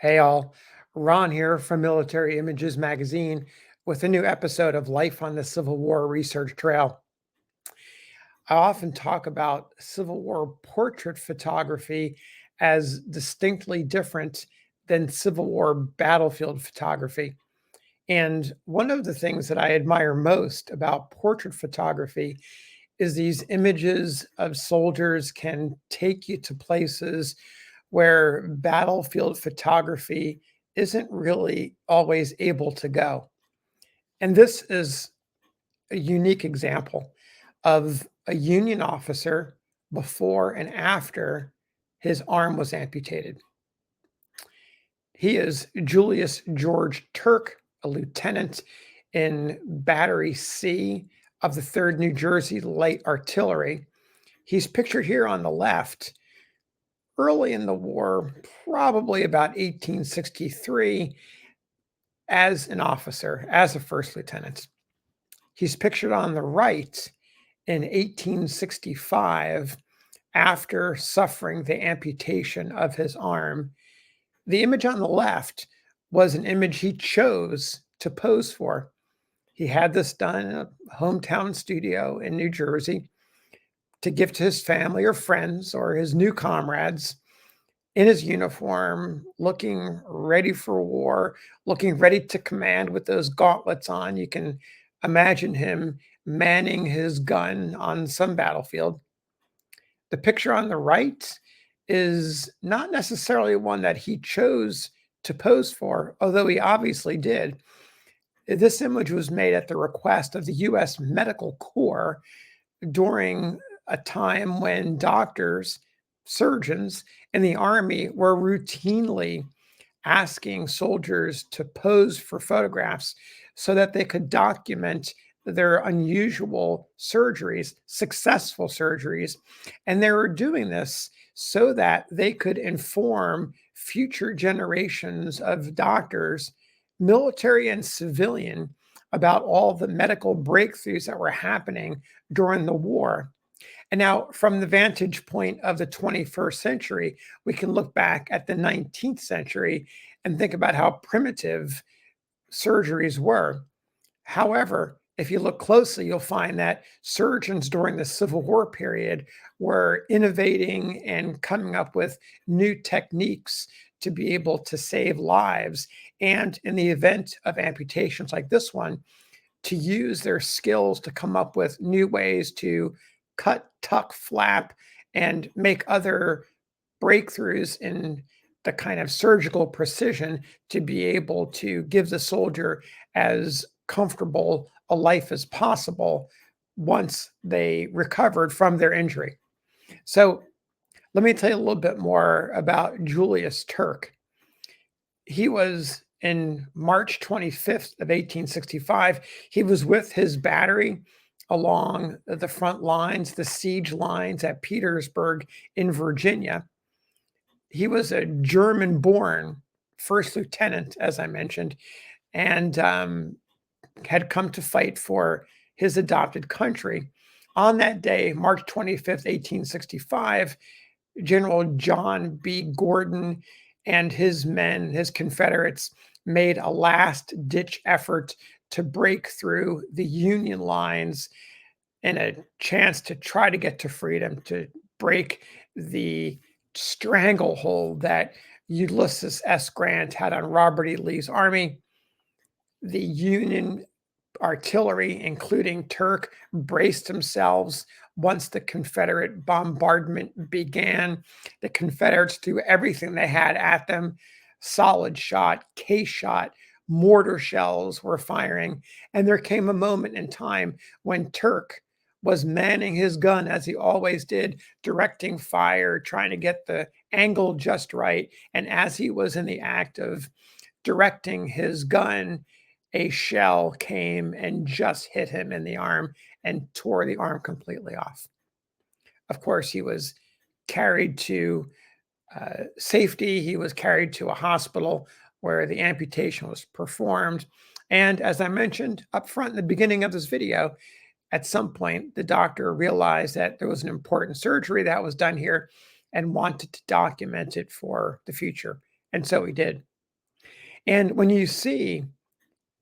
Hey all, Ron here from Military Images Magazine with a new episode of Life on the Civil War Research Trail. I often talk about Civil War portrait photography as distinctly different than Civil War battlefield photography. And one of the things that I admire most about portrait photography is these images of soldiers can take you to places where battlefield photography isn't really always able to go. And this is a unique example of a Union officer before and after his arm was amputated. He is Julius George Turk, a lieutenant in Battery C of the 3rd New Jersey Light Artillery. He's pictured here on the left early in the war, probably about 1863, as an officer, as a first lieutenant. He's pictured on the right in 1865 after suffering the amputation of his arm. The image on the left was an image he chose to pose for. He had this done in a hometown studio in New Jersey to give to his family or friends or his new comrades in his uniform, looking ready for war, looking ready to command with those gauntlets on. You can imagine him manning his gun on some battlefield. The picture on the right is not necessarily one that he chose to pose for, although he obviously did. This image was made at the request of the U.S. Medical Corps during a time when doctors, surgeons, and the Army were routinely asking soldiers to pose for photographs so that they could document their unusual surgeries, successful surgeries. And they were doing this so that they could inform future generations of doctors, military and civilian, about all the medical breakthroughs that were happening during the war. And now, from the vantage point of the 21st century, we can look back at the 19th century and think about how primitive surgeries were. However, if you look closely, you'll find that surgeons during the Civil War period were innovating and coming up with new techniques to be able to save lives. And in the event of amputations like this one, to use their skills to come up with new ways to cut, tuck, flap, and make other breakthroughs in the kind of surgical precision to be able to give the soldier as comfortable a life as possible once they recovered from their injury. So let me tell you a little bit more about Julius Turk. He was in March 25th of 1865. He was with his battery along the front lines, the siege lines at Petersburg in Virginia. He was a German-born first lieutenant, as I mentioned, and had come to fight for his adopted country. On that day, March 25th, 1865, General John B. Gordon and his men, his Confederates, made a last-ditch effort to break through the Union lines in a chance to try to get to freedom, to break the stranglehold that Ulysses S. Grant had on Robert E. Lee's army. The Union artillery, including Turk, braced themselves once the Confederate bombardment began. The Confederates threw everything they had at them. Solid shot, case shot, mortar shells were firing. And there came a moment in time when Turk was manning his gun, as he always did, directing fire, trying to get the angle just right. And as he was in the act of directing his gun, a shell came and just hit him in the arm and tore the arm completely off. Of course, he was carried to safety. He was carried to a hospital where the amputation was performed. And as I mentioned up front in the beginning of this video, at some point, the doctor realized that there was an important surgery that was done here and wanted to document it for the future. And so he did. And when you see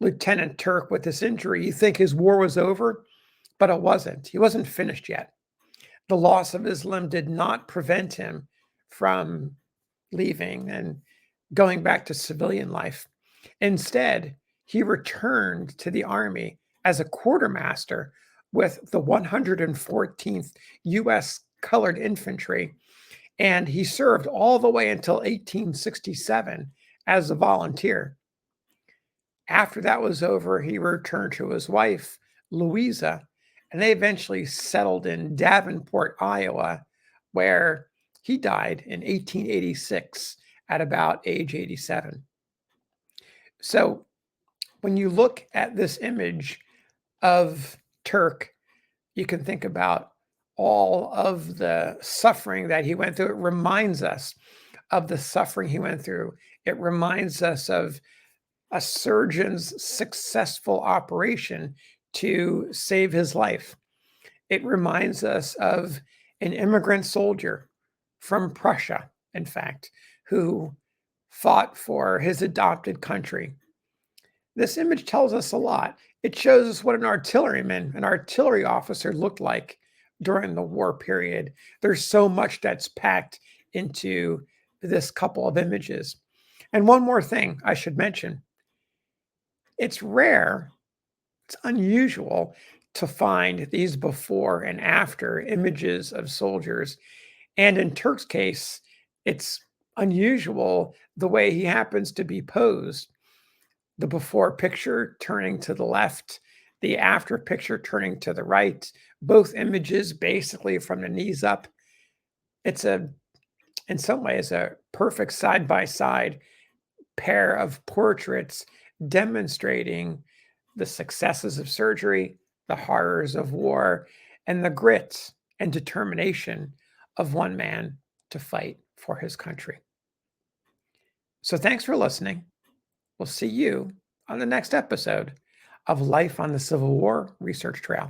Lieutenant Turk with this injury, you think his war was over, but it wasn't. He wasn't finished yet. The loss of his limb did not prevent him from leaving and going back to civilian life. Instead, he returned to the Army as a quartermaster with the 114th U.S. Colored Infantry, and he served all the way until 1867 as a volunteer. After that was over, he returned to his wife, Louisa, and they eventually settled in Davenport, Iowa, where he died in 1886 at about age 87. So when you look at this image of Turk, you can think about all of the suffering that he went through. It reminds us of the suffering he went through. It reminds us of a surgeon's successful operation to save his life. It reminds us of an immigrant soldier from Prussia, in fact, who fought for his adopted country. This image tells us a lot. It shows us what an artilleryman, an artillery officer looked like during the war period. There's so much that's packed into this couple of images. And one more thing I should mention. It's rare, it's unusual to find these before and after images of soldiers. And in Turk's case, it's unusual the way he happens to be posed. The before picture turning to the left, the after picture turning to the right, both images basically from the knees up. It's in some ways, a perfect side-by-side pair of portraits demonstrating the successes of surgery, the horrors of war, and the grit and determination of one man to fight for his country. So thanks for listening. We'll see you on the next episode of Life on the Civil War Research Trail.